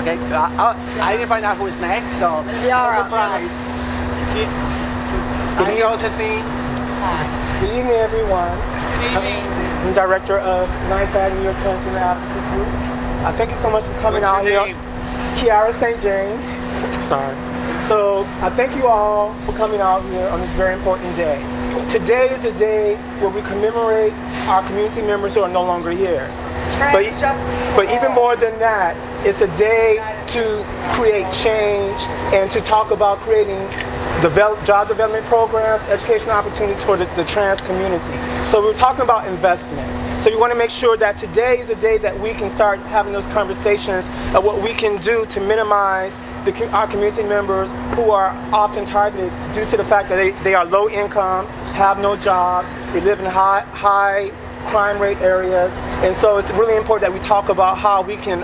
Okay, I didn't find out who was next, so it's a surprise. Good evening, Josephine. Good evening, everyone. Good evening. I'm director of 9TAG New York Cancer Advocacy Group. Thank you so much for coming out here. Kiarast St. James. Sorry. So I thank you all for coming out here on this very important day. Today is a day where we commemorate our community members who are no longer here. But even more than that, it's a day to create change and to talk about creating job development programs, educational opportunities for the trans community. So we're talking about investments. So we want to make sure that today is a day that we can start having those conversations of what we can do to minimize our community members who are often targeted due to the fact that they are low income, have no jobs, they live in high crime rate areas. And so it's really important that we talk about how we can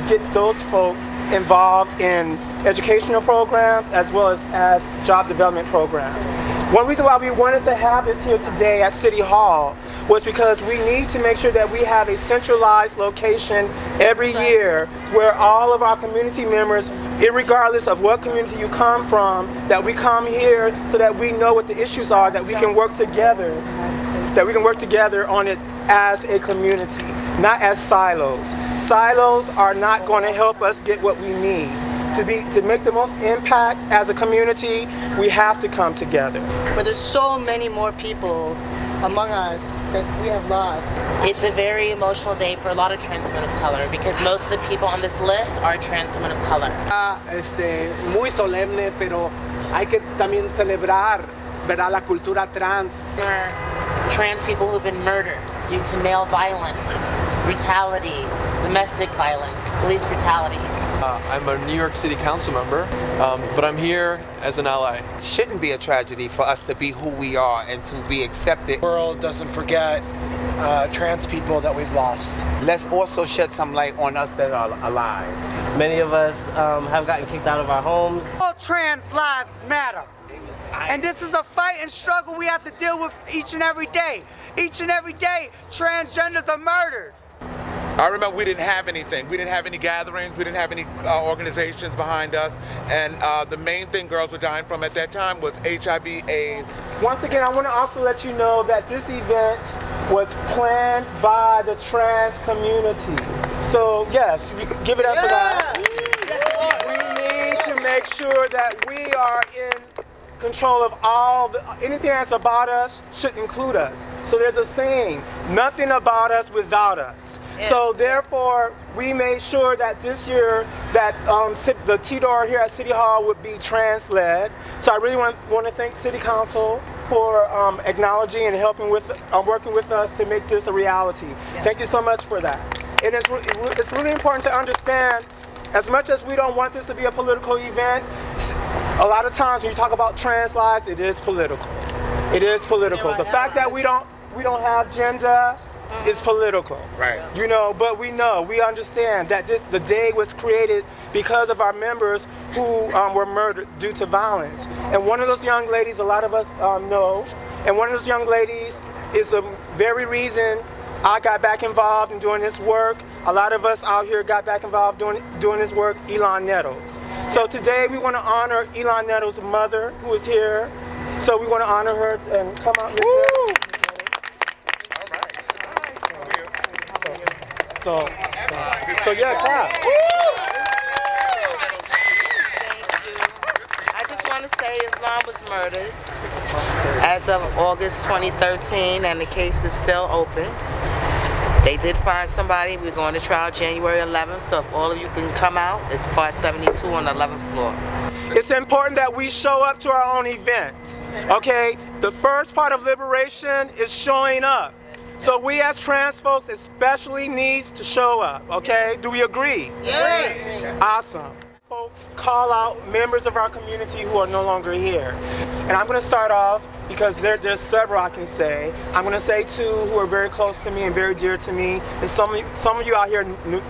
get those folks involved in educational programs as well as job development programs. One reason why we wanted to have this here today at City Hall was because we need to make sure that we have a centralized location every year where all of our community members, irregardless of what community you come from, that we come here so that we know what the issues are, that we can work together, on it as a community, not as silos. Silos are not going to help us get what we need. To make the most impact as a community, we have to come together. But there's so many more people among us that we have lost. It's a very emotional day for a lot of trans women of color because most of the people on this list are trans women of color. Muy solemne, pero hay que también celebrar, ¿verdad? La cultura trans. There are trans people who've been murdered due to male violence, brutality, domestic violence, police brutality. I'm a New York City Council member, but I'm here as an ally. It shouldn't be a tragedy for us to be who we are and to be accepted. The world doesn't forget trans people that we've lost. Let's also shed some light on us that are alive. Many of us have gotten kicked out of our homes. All trans lives matter. And this is a fight and struggle we have to deal with each and every day. Each and every day, transgenders are murdered. I remember we didn't have anything. We didn't have any gatherings. We didn't have any organizations behind us. And the main thing girls were dying from at that time was HIV/AIDS. Once again, I want to also let you know that this event was planned by the trans community. So yes, we can give it up for that. We need to make sure that we are in control of anything that's about us should include us. So there's a saying, nothing about us without us. Yeah. So therefore, we made sure that this year that the T-Door here at City Hall would be trans-led. So I really want to thank City Council for acknowledging and helping with, working with us to make this a reality. Yeah. Thank you so much for that. And it's really important to understand, as much as we don't want this to be a political event, a lot of times when you talk about trans lives, it is political. It is political. The fact that we don't have gender is political. Right. You know, but we understand that the day was created because of our members who were murdered due to violence. And one of those young ladies, a lot of us know, and one of those young ladies is the very reason I got back involved in doing this work. A lot of us out here got back involved doing this work, Elon Nettles. So today we want to honor Elon Nettles' mother, who is here. So we want to honor her and come out, Ms. Nettles. So yeah, clap. I just want to say Islam was murdered as of August 2013, and the case is still open. They did find somebody. We're going to trial January 11th, so if all of you can come out, it's part 72 on the 11th floor. It's important that we show up to our own events, okay? The first part of liberation is showing up. So we as trans folks especially needs to show up, okay? Do we agree? Yeah. Awesome. Folks call out members of our community who are no longer here. And I'm going to start off because there's several I can say. I'm going to say two who are very close to me and very dear to me. And some of you out here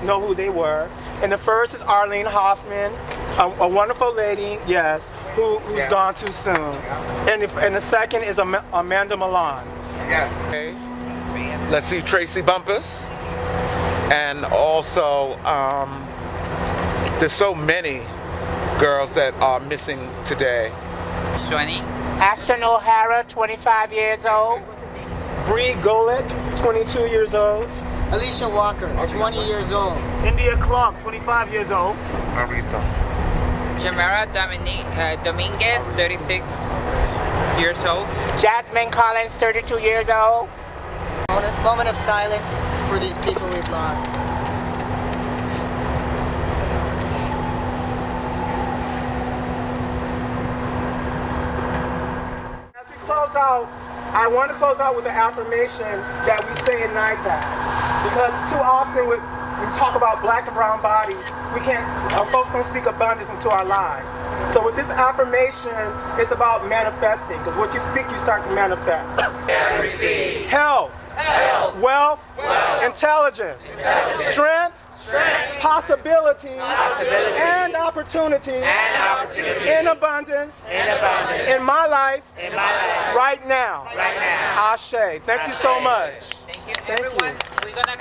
know who they were. And the first is Arlene Hoffman, a wonderful lady, yes, who's gone too soon. And the second is Amanda Milan. Yes. Okay. Let's see, Tracy Bumpus. And also there's so many girls that are missing today. 20. Ashton O'Hara, 25 years old. Bree Golick, 22 years old. Alicia Walker, 20 years old. India Clark, 25 years old. Jamara Dominguez, 36 years old. Jasmine Collins, 32 years old. Moment of silence for these people we've lost. As we close out, I want to close out with an affirmation that we say in NITAG. Because too often when we talk about black and brown bodies, folks don't speak abundance into our lives. So with this affirmation, it's about manifesting. Because what you speak, you start to manifest. Health. Wealth. Intelligence. Strength. Possibilities. And opportunities. In abundance. In my life. Right now. Ashe. Thank you so much. Thank you, everyone. We're gonna